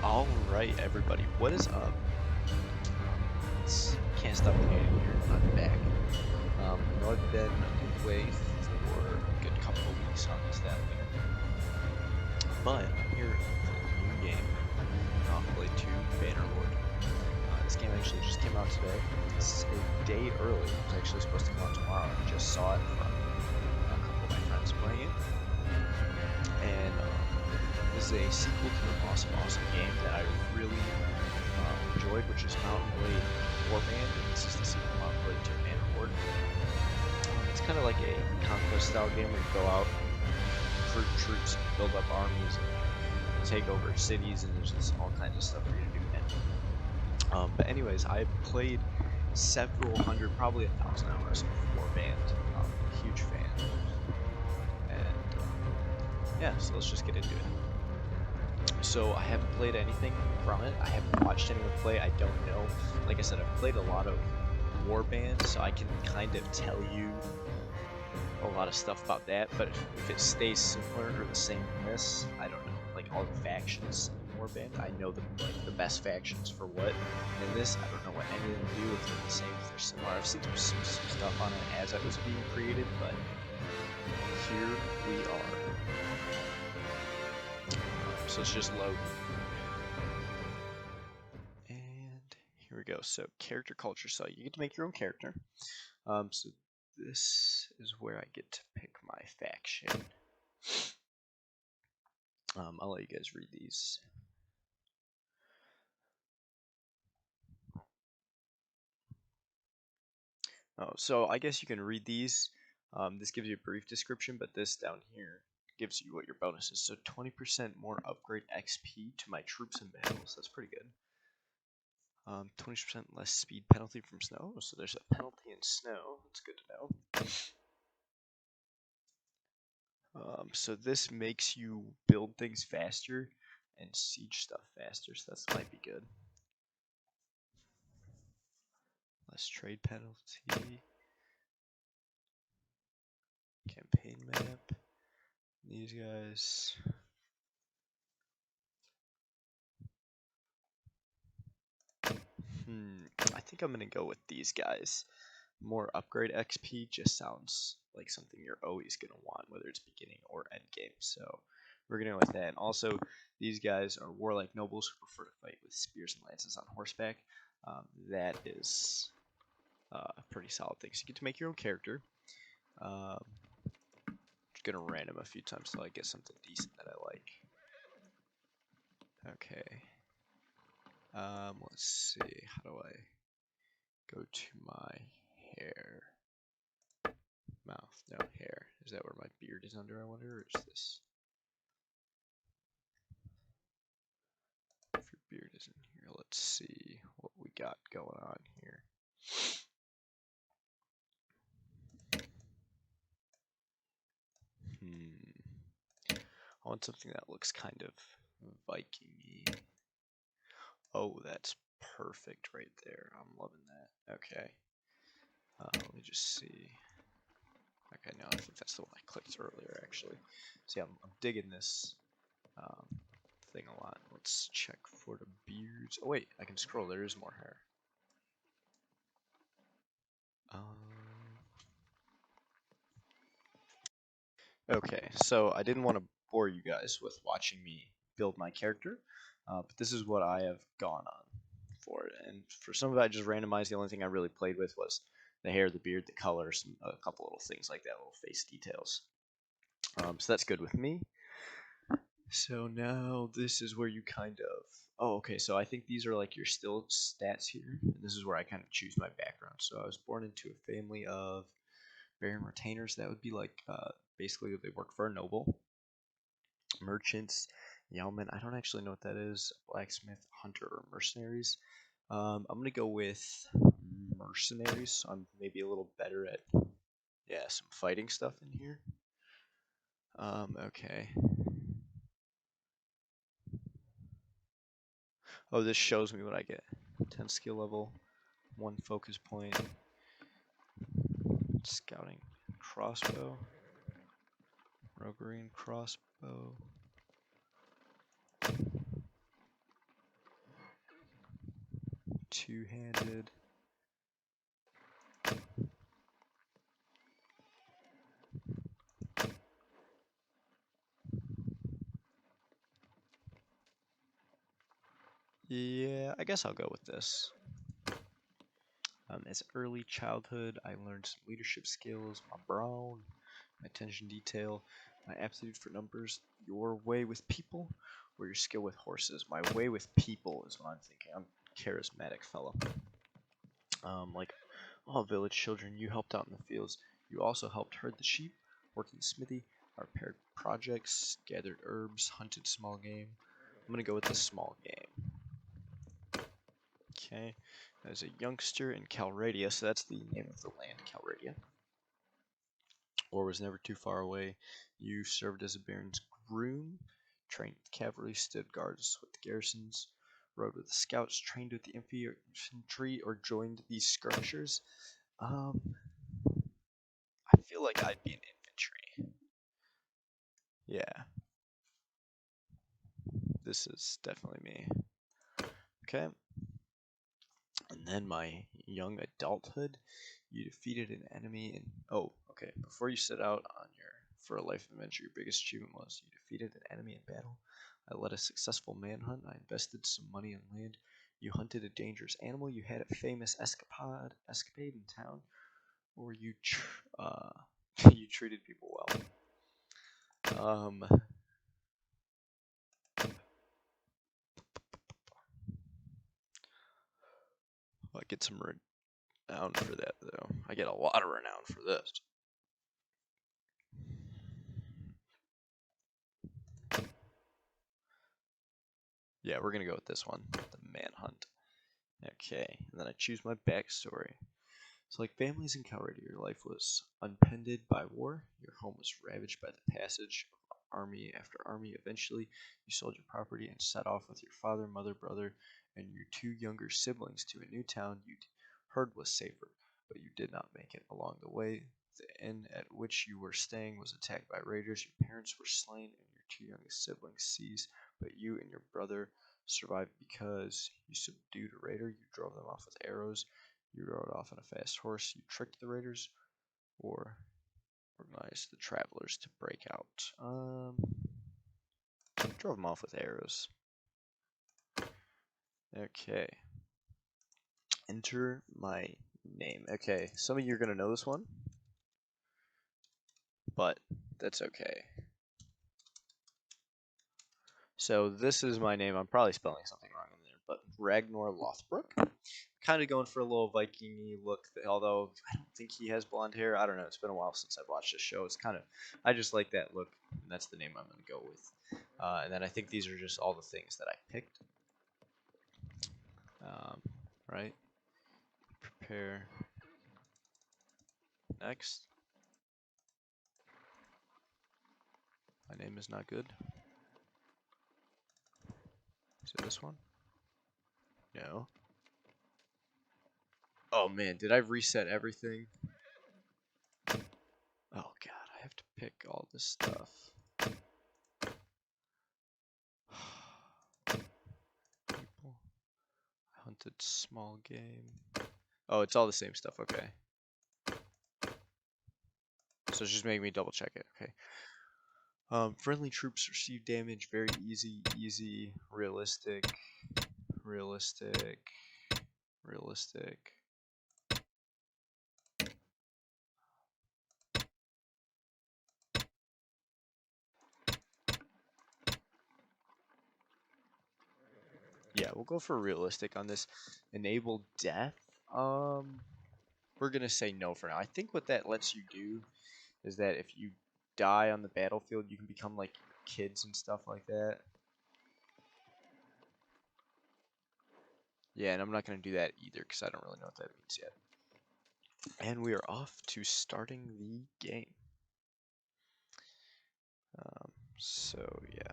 Alright, everybody, what is up? Can't stop painting here. I'm back. I know I've been away for a good couple of weeks on this, that, but I'm here for a new game. Play 2 Bannerlord. This game actually just came out today. It's a day early. It was actually supposed to come out tomorrow. I just saw it from a couple of my friends playing it. And this is a sequel to an awesome game that I really enjoyed, which is Mountain Blade Warband, and this is the sequel, Mountain Blade 2 Bannerlord. It's kind of like a conquest style game where you go out, recruit troops, build up armies, and take over cities, and there's just all kinds of stuff for you to do. But anyways, I played several hundred, probably 1,000 hours of Warband. Huge fan. And yeah, so let's just get into it. So I haven't played anything from it. I haven't watched anyone play. I don't know. Like I said, I've played a lot of Warband, so I can kind of tell you a lot of stuff about that. But if it stays similar or the same in this, I don't know. Like all the factions in Warband, I know the best factions for what. In this, I don't know what any of them do. If they're the same, if they're similar. I've seen some stuff on it as it was being created, but here we are. So it's just load. And here we go. So character culture. So you get to make your own character. So this is where I get to pick my faction. I'll let you guys read these. Oh, so I guess you can read these. This gives you a brief description, but this down here gives you what your bonus is. So 20% more upgrade XP to my troops in battles. That's pretty good. 20% less speed penalty from snow. So there's a penalty in snow. That's good to know. So this makes you build things faster and siege stuff faster. So that might be good. Less trade penalty. Campaign map. These guys. I think I'm gonna go with these guys. More upgrade XP just sounds like something you're always gonna want, whether it's beginning or end game. So we're gonna go with that. And also, these guys are warlike nobles who prefer to fight with spears and lances on horseback. That is a pretty solid thing. So you get to make your own character. Just gonna random a few times till I get something decent that I like. Okay. Let's see. How do I go to my hair? Mouth, no, hair. Is that where my beard is under, I wonder, or is this? If your beard isn't here, let's see what we got going on here. I want something that looks kind of Viking-y. Oh, that's perfect right there. I'm loving that. Okay. Let me just see. Okay, no, I think that's the one I clicked earlier, actually. See, I'm digging this thing a lot. Let's check for the beards. Oh, wait, I can scroll. There is more hair. Okay, so I didn't want to bore you guys with watching me build my character, but this is what I have gone on for it. And for some of it, I just randomized. The only thing I really played with was the hair, the beard, the colors, a couple little things like that, little face details. So that's good with me. So now this is where you kind of... Oh, okay, so I think these are like your still stats here. And this is where I kind of choose my background. So I was born into a family of Baron retainers. That would be like basically they work for a noble. Merchants, yeomen. I don't actually know what that is. Blacksmith, hunter, or mercenaries. I'm gonna go with mercenaries. So I'm maybe a little better at some fighting stuff in here. Okay. Oh, this shows me what I get. 10 skill level, 1 focus point, scouting, crossbow, roguery and crossbow. two-handed. Yeah, I guess I'll go with this. As early childhood, I learned some leadership skills, my brawn, my attention detail, my aptitude for numbers, your way with people, or your skill with horses. My way with people is what I'm thinking. I'm a charismatic fellow. Like all village children, you helped out in the fields. You also helped herd the sheep, worked in the smithy, repaired projects, gathered herbs, hunted small game. I'm gonna go with the small game. Okay, as a youngster in Calradia, so that's the name of the land, Calradia. War was never too far away. You served as a baron's groom, trained with cavalry, stood guards with the garrisons, rode with the scouts, trained with the infantry, or joined the skirmishers. I feel like I'd be an infantry. Yeah, this is definitely me. Okay. And then my young adulthood, you defeated an enemy in. Oh, okay. Before you set out on your for a life adventure, your biggest achievement was you defeated an enemy in battle. I led a successful manhunt. I invested some money on land. You hunted a dangerous animal. You had a famous escapade in town, or you you treated people well. I get some renown for that though. I get a lot of renown for this. Yeah, we're gonna go with this one, the manhunt. Okay, and then I choose my backstory. So, like families in Calradia, your life was unpended by war. Your home was ravaged by the passage of army after army. Eventually, you sold your property and set off with your father, mother, brother, and your two younger siblings to a new town you'd heard was safer, but you did not make it. Along the way, the inn at which you were staying was attacked by raiders. Your parents were slain, and your two youngest siblings seized, but you and your brother survived because you subdued a raider. You drove them off with arrows. You rode off on a fast horse. You tricked the raiders, or organized the travelers to break out. Drove them off with arrows. Okay. Enter my name. Okay, some of you are gonna know this one, but that's okay. So this is my name. I'm probably spelling something wrong in there, but Ragnar Lothbrok. Kind of going for a little Viking-y look, although I don't think he has blonde hair. I don't know. It's been a while since I've watched this show. It's kind of, I just like that look, and that's the name I'm going to go with. And then I think these are just all the things that I picked. Right? Prepare. Next. My name is not good. Is it this one? No. Oh man, did I reset everything? Oh god, I have to pick all this stuff. People. Hunted small game. Oh, it's all the same stuff, okay. So it's just making me double check it, okay. Friendly troops receive damage, very easy, realistic. Yeah, we'll go for realistic on this. Enable death. We're gonna say no for now. I think what that lets you do is that if you die on the battlefield, you can become like kids and stuff like that. Yeah, and I'm not gonna do that either because I don't really know what that means yet. And we are off to starting the game. So yeah.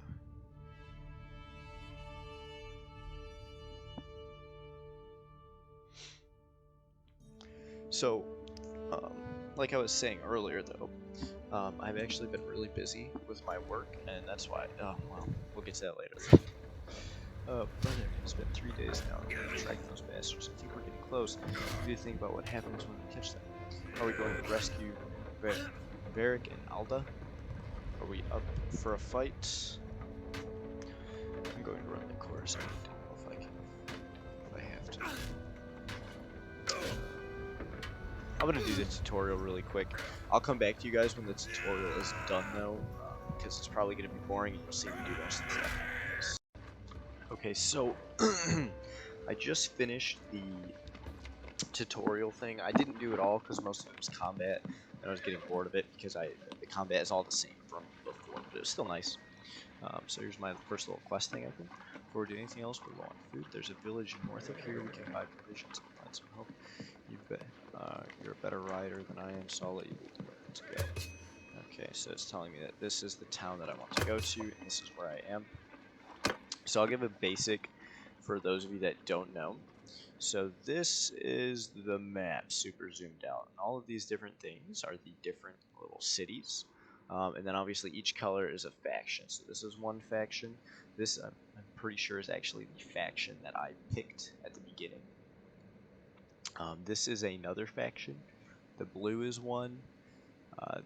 So, like I was saying earlier, though, I've actually been really busy with my work, and that's why. Oh well, we'll get to that later. But It's been 3 days now. We're tracking those bastards. I think we're getting close. We need to think about what happens when we catch them. Are we going to rescue Varric and Alda? Are we up for a fight? I'm going to run the course. I don't know if I can. If I have to. I'm gonna do the tutorial really quick. I'll come back to you guys when the tutorial is done though, because it's probably gonna be boring and you'll see me do most of the stuff. Okay, so I just finished the tutorial thing. I didn't do it all because most of it was combat, and I was getting bored of it because the combat is all the same from before, but it was still nice. So here's my first little quest thing, I think. Before we do anything else, we're low on food. There's a village north of here. We can buy provisions and find some help. You're a better rider than I am, so I'll let you lead me. Let's go. Okay, so it's telling me that this is the town that I want to go to, and this is where I am. So I'll give a basic for those of you that don't know. So this is the map, super zoomed out. And all of these different things are the different little cities. And then obviously each color is a faction. So this is one faction. This I'm pretty sure is actually the faction that I picked at the beginning. This is another faction. The blue is one.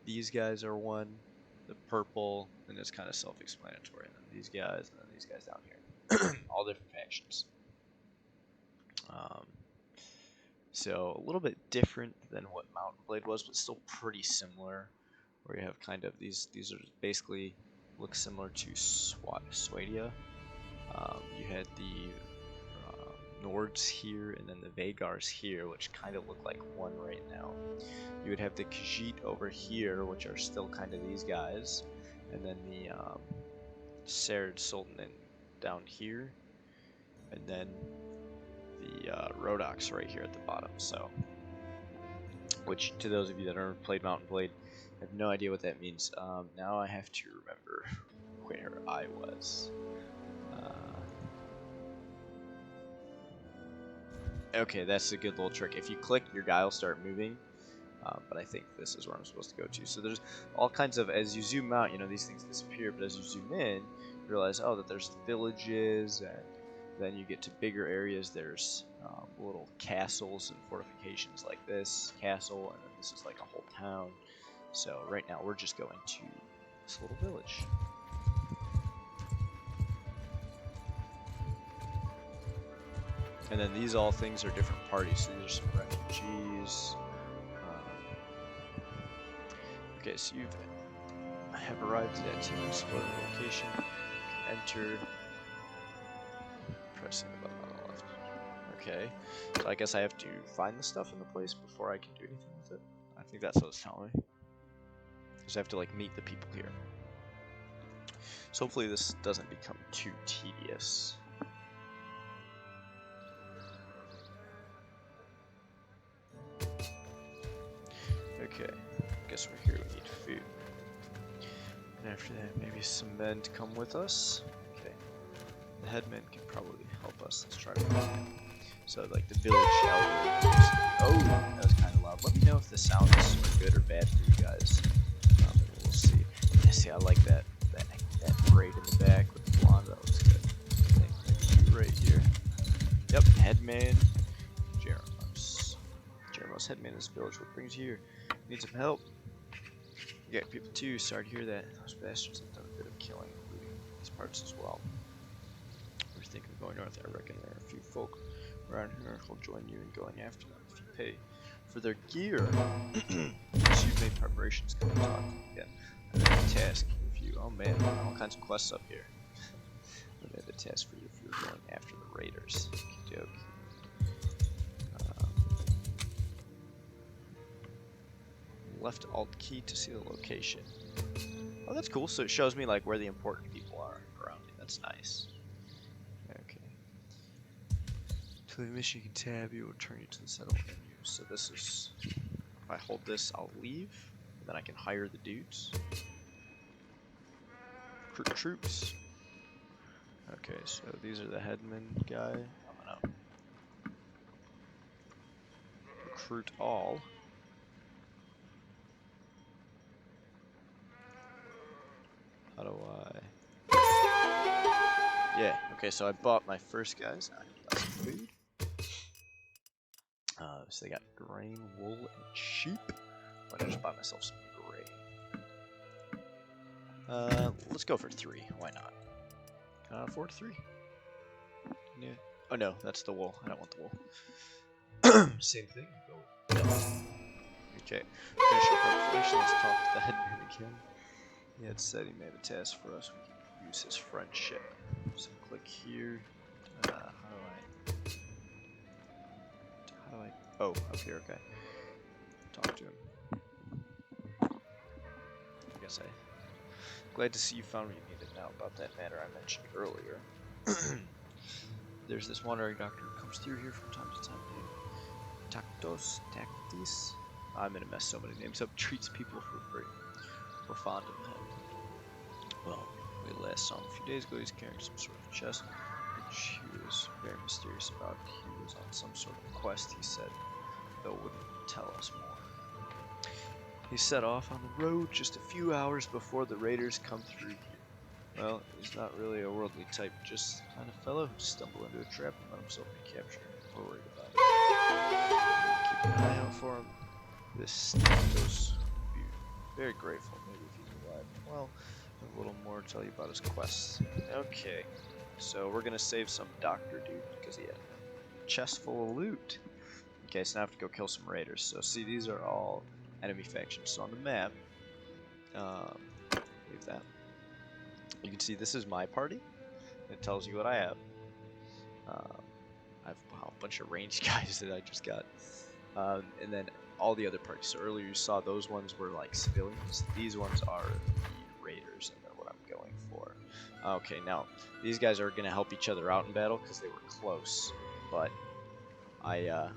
These guys are one. The purple, and it's kind of self-explanatory. And then these guys, and then these guys down here. All different factions. So a little bit different than what Mountain Blade was, but still pretty similar. Where you have kind of these are basically look similar to Swadia. You had the Nords here, and then the Vagars here, which kind of look like one right now. You would have the Khajiit over here, which are still kind of these guys, and then the Sarid Sultan down here, and then the Rhodoks right here at the bottom. So, which to those of you that never played Mountain Blade, I have no idea what that means. Now I have to remember where I was. Okay, that's a good little trick. If you click, your guy will start moving. But I think this is where I'm supposed to go to. So there's all kinds of, as you zoom out, you know, these things disappear, but as you zoom in, you realize, oh, that there's villages, and then you get to bigger areas. There's little castles and fortifications like this castle, and then this is like a whole town. So right now we're just going to this little village. And then these all things are different parties. So there's some refugees. Okay, so you have arrived at to explore the location. You can enter. Pressing the button on the left. Okay, so I guess I have to find the stuff in the place before I can do anything with it. I think that's what it's telling me. Because I have to like meet the people here. So hopefully this doesn't become too tedious. Okay, guess we're here. We need food. And after that, maybe some men to come with us. Okay, the headmen can probably help us. Let's try to find them. So like the village elder. Oh, that was kind of loud. Let me know if the sound is good or bad for you guys. And we'll see. Yeah, see, I like that braid in the back with the blonde. That looks good. I think maybe right here. Yep, headman. Jeremo's headman in this village. What brings you here? Need some help. You got people too. Sorry to hear that. Those bastards have done a bit of killing, including these parts as well. We're thinking of going north. I reckon there are a few folk around here who'll join you in going after them if you pay for their gear. So you've made preparations. Come and talk to them again. I have a task if you. Oh man, all kinds of quests up here. I have a task for you if you're going after the raiders. Okey-doke. Left alt key to see the location. Oh, that's cool. So it shows me like where the important people are around me. That's nice. Okay. To the mission you can tab, it will turn you to the settlement menu. So this is, if I hold this, I'll leave. And then I can hire the dudes. Recruit troops. Okay, so these are the headmen guy. I'm gonna recruit all. How do I? Yeah, Okay, so I bought my first guys. I need less food. So they got grain, wool, and sheep. Why don't I just buy myself some grain? Let's go for 3. Why not? Can I afford 3? Yeah. Oh no, that's the wool. I don't want the wool. Same thing. Go. Okay. Finish our preparation. Let's talk to the headman again. He had said he made a task for us. We can use his friendship. So click here. How do I? Oh, up here. Okay. Talk to him. I guess Glad to see you found what you needed. Now about that matter I mentioned earlier. There's this wandering doctor who comes through here from time to time named Tactis. I'm gonna mess so many names up. Treats people for free. We're fond of him. Well, we last saw him a few days ago. He's carrying some sort of chest, which he was very mysterious about. He was on some sort of quest, he said, though wouldn't tell us more. He set off on the road just a few hours before the raiders come through here. Well, he's not really a worldly type, just the kind of fellow who'd stumble into a trap and let himself be captured. We're worried about it. Keep an eye out for him. This Tactos would be very grateful, maybe if he's alive. Well, a little more to tell you about his quests. Okay, so we're gonna save some doctor dude because he had a chest full of loot. Okay, so now I have to go kill some raiders. So see, these are all enemy factions. So on the map, leave that. You can see this is my party. It tells you what I have. I have a bunch of ranged guys that I just got, and then all the other parties. So earlier you saw those ones were like civilians. These ones are the raiders, and they're what I'm going for. Okay, now these guys are gonna help each other out in battle because they were close, but I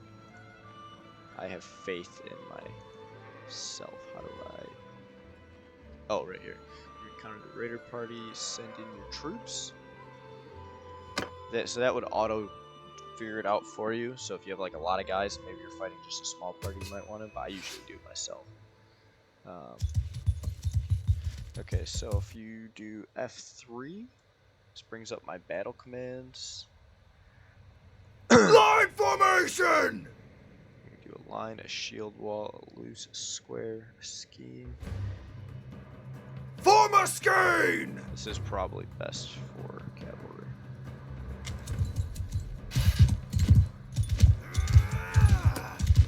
have faith in myself. How do I? Oh, right here. You encounter the raider party. Send in your troops. So that would auto figure it out for you. So if you have like a lot of guys, maybe you're fighting just a small party, you might want to. But I usually do it myself. Okay, so if you do F3, this brings up my battle commands. Line formation! Do a line, a shield wall, a loose, a square, a scheme. Form a skein! This is probably best for cavalry.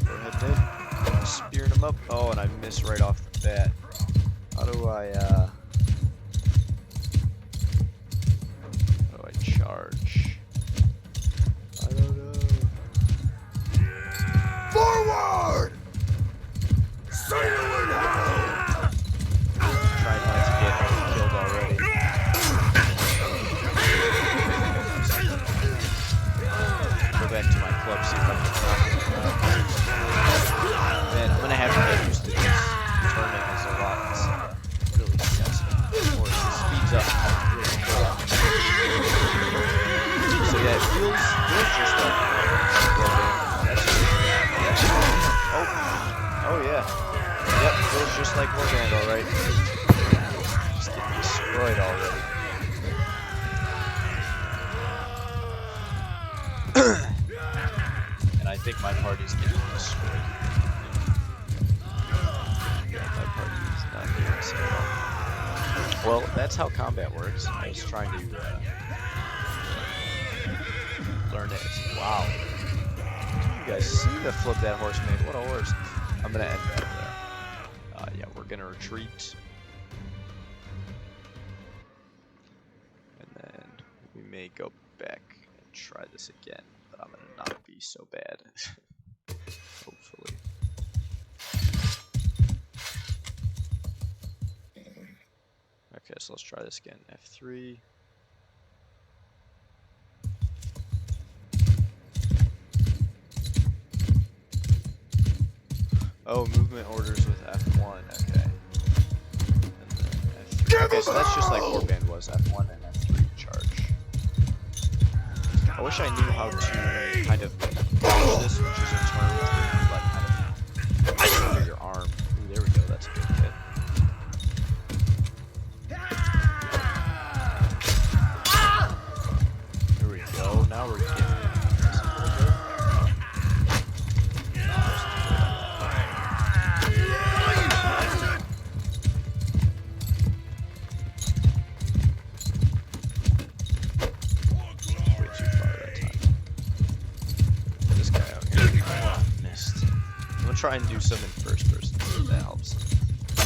Go ahead, Ned. Spearing him up. Oh, and I miss right off the bat. How do I charge? I don't know. Forward! Sail in hell! Trying not to get killed already. Go back to my club, see if I can knock him out. Man, I'm gonna have to get used to this. Turning is a lot. It's really stressful. Or it speeds up. Really quick. So yeah, it feels just like. Oh yeah. Yep, feels just like Wargand, alright. Just getting destroyed already. And I think my party's getting destroyed. Yeah, my party is not doing so well. Well, that's how combat works. I was trying to learn it. Wow. You guys see the flip that horse made? What a horse. I'm gonna end that there. Yeah, we're gonna retreat. And then we may go back and try this again, but I'm gonna not be so bad. Hopefully. Okay, so let's try this again. F3. Oh, movement orders with F1, okay. And then F3. Okay, so that's just like Warband was, F1 and F3 charge. I wish I knew how to kind of manage this, which is a term like kind of under your arm. Ooh, there we go, that's a good hit. now we're getting this a little bit. Way too far that time. Get this guy out here. Oh, missed. I'm gonna try and do some in first person, see if that helps. I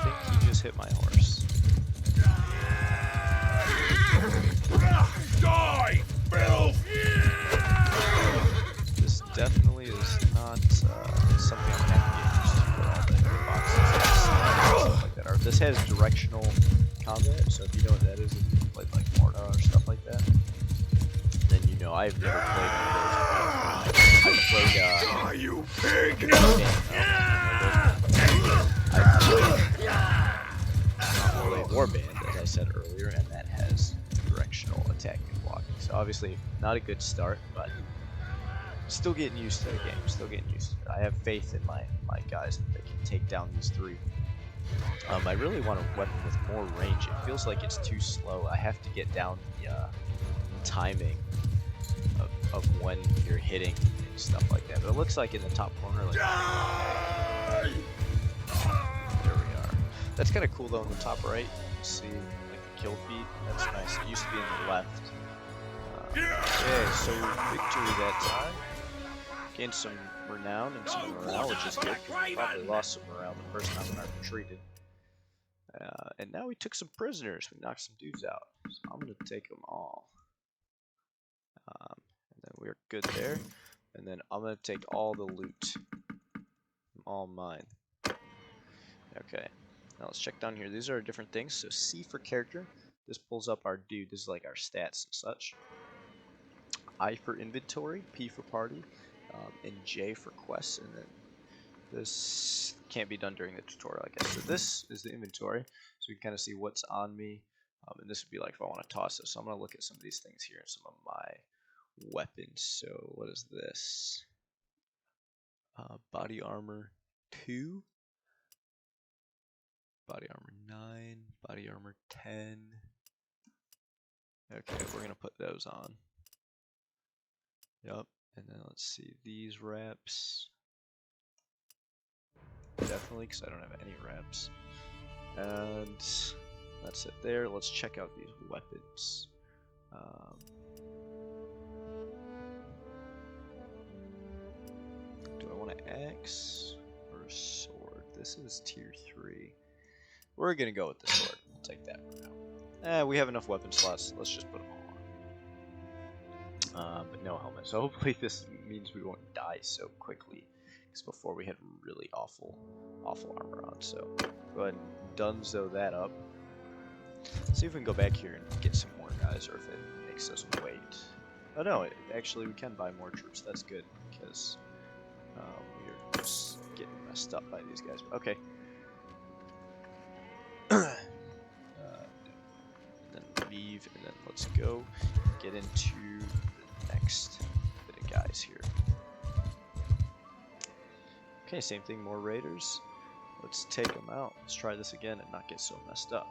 think he just hit my horse. Die, filth! This definitely is not something I'm happy to get used to with all the hitboxes and stuff like that. Or this has directional combat, so if you know what that is, if you've played like Morta or stuff like that, then you know I've never played one of those. I've played Die, you pig! Warband, as I said earlier, and that has directional attack and blocking. So obviously not a good start, but still getting used to the game. Still getting used to it. I have faith in my guys that they can take down these three. I really want a weapon with more range. It feels like it's too slow. I have to get down the timing of when you're hitting and stuff like that. But it looks like in the top corner, like there we are. That's kind of cool though in the top right. You see like the kill feed. That's nice. It used to be in the left. Yeah, so victory that time. Gained some renown and some morale, which is good. Probably lost some morale the first time when I retreated. And now we took some prisoners. We knocked some dudes out. So I'm gonna take them all. And then we're good there. And then I'm gonna take all the loot. All mine. Okay. Now let's check down here. These are different things. So C for character. This pulls up our dude. This is like our stats and such. I for inventory. P for party. And J for quests. And then this can't be done during the tutorial, I guess. So this is the inventory. So we can kind of see what's on me. And this would be like if I want to toss this. So I'm going to look at some of these things here and some of my weapons. So what is this? Body armor 2. Body armor 9. Body armor 10. Okay, we're going to put those on. Yep. And then let's see these wraps. Definitely, because I don't have any wraps. And that's it there. Let's check out these weapons. Do I want an axe or a sword? This is tier 3. We're going to go with the sword. We'll take that for now. We have enough weapon slots. Let's just put them all on. But no helmet. So hopefully this means we won't die so quickly. Because before we had really awful armor on. So go ahead and dunzo that up. See if we can go back here and get some more guys, or if it makes us wait. Oh no, actually we can buy more troops. That's good because we're getting messed up by these guys. Okay. Then leave, and then let's go get into the next bit of guys here. Okay, same thing, more raiders. Let's take them out. Let's try this again and not get so messed up.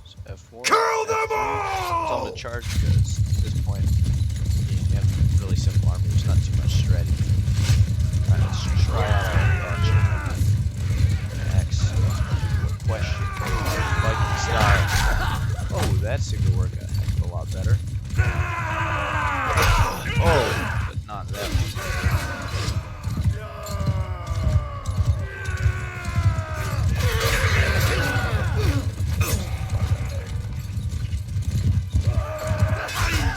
So F1. Kill them all! Tell them to charge because at this point you have really simple armor. There's not too much strategy. Alright, let's try out our action. Axe. Question. Viking style. Oh, that seemed to work a heck of a lot better. Oh, but not that one.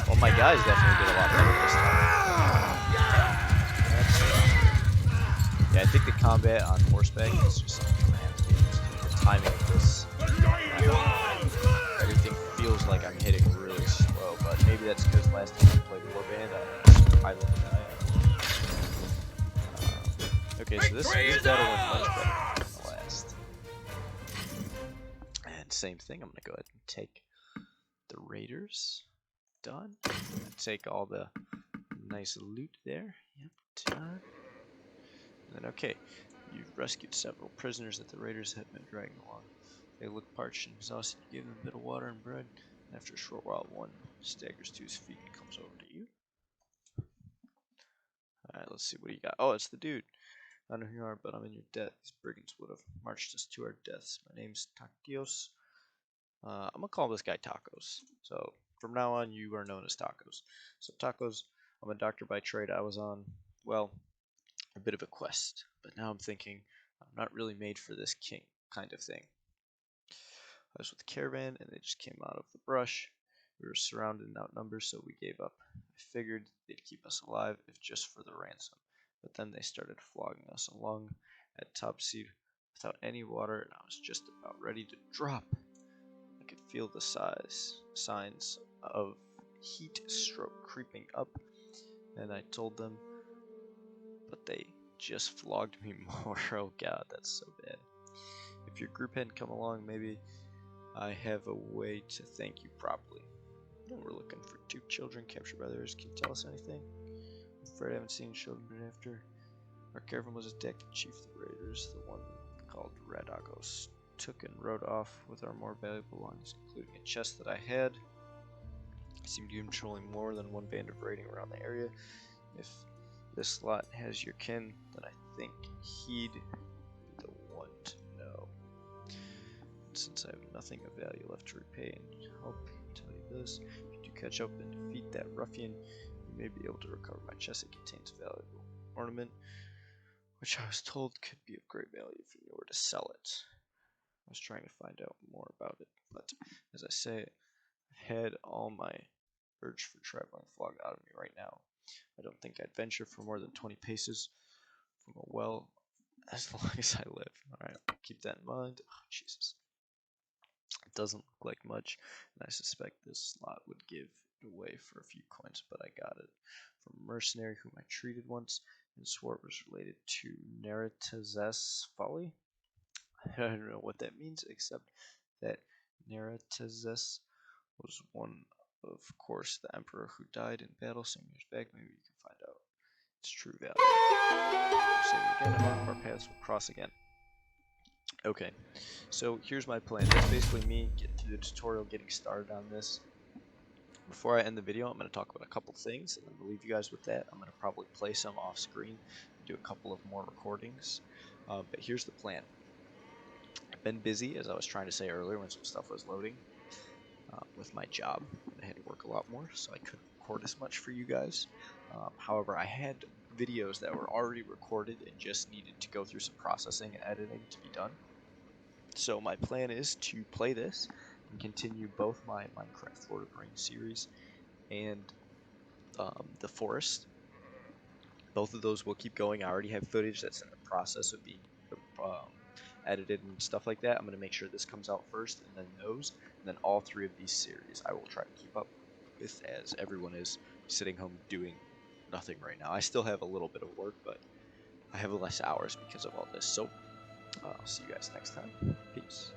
Well, my guys definitely did a lot better this time. Yeah, I think the combat on horseback is just something I have to get used to. The timing of this. Everything feels like I'm hitting really slow, but maybe that's because last time I played Warband, I had some high level guy. Okay, so this battle went much better than the last. And same thing, I'm going to go ahead and take the raiders. Done. Take all the nice loot there. Yep, done. And then, okay, you've rescued several prisoners that the raiders had been dragging along. They look parched and exhausted. You give them a bit of water and bread, and after a short while, one staggers to his feet and comes over to you. Alright, let's see what you got. Oh, it's the dude. I don't know who you are, but I'm in your debt. These brigands would have marched us to our deaths. My name's Chios. I'm gonna call this guy Tacos. So from now on, you are known as Tacos. So Tacos, I'm a doctor by trade. I was on, well, a bit of a quest, but now I'm thinking I'm not really made for this king kind of thing. I was with the caravan, and they just came out of the brush. We were surrounded and outnumbered, so we gave up. I figured they'd keep us alive if just for the ransom, but then they started flogging us along at top speed without any water, and I was just about ready to drop. I could feel the signs of heat stroke creeping up, and I told them, but they just flogged me more. Oh god, that's so bad. If your group hadn't come along, maybe I have a way to thank you properly. We're looking for 2 children captured by the raiders. Can you tell us anything? I'm afraid I haven't seen children after our caravan was attacked. The chief of the raiders, the one called Radagos, took and rode off with our more valuable belongings, including a chest that I had. I seem to be controlling more than one band of raiding around the area. If this lot has your kin, then I think he'd be the one to know. Since I have nothing of value left to repay and help, tell you this: if you do catch up and defeat that ruffian, you may be able to recover my chest. It contains a valuable ornament, which I was told could be of great value if you knew where to sell it. I was trying to find out more about it, but as I say, I've had all my urge for traveling flogged out of me right now. I don't think I'd venture for more than 20 paces from a well as long as I live. Alright, keep that in mind. Oh, Jesus. It doesn't look like much, and I suspect this lot would give it away for a few coins, but I got it from a mercenary whom I treated once and swore it was related to Neretazes folly. I don't know what that means, except that Neretazes was one, of course, the emperor who died in battle some years back. Maybe you can find out its true value. Save it again, and our paths will cross again. Okay, so here's my plan. That's basically me getting through the tutorial, getting started on this. Before I end the video, I'm going to talk about a couple things, and then I'll leave you guys with that. I'm going to probably play some off screen, do a couple of more recordings. But here's the plan. I've been busy, as I was trying to say earlier when some stuff was loading, with my job. I had to work a lot more, so I couldn't record as much for you guys. However, I had videos that were already recorded and just needed to go through some processing and editing to be done. So my plan is to play this and continue both my Minecraft Lord of the Rings series and The Forest. Both of those will keep going. I already have footage that's in the process of being edited and stuff like that. I'm going to make sure this comes out first, and then those, and then all 3 of these series I will try to keep up with, as everyone is sitting home doing nothing right now. I still have a little bit of work, but I have less hours because of all this. So I'll see you guys next time. Peace.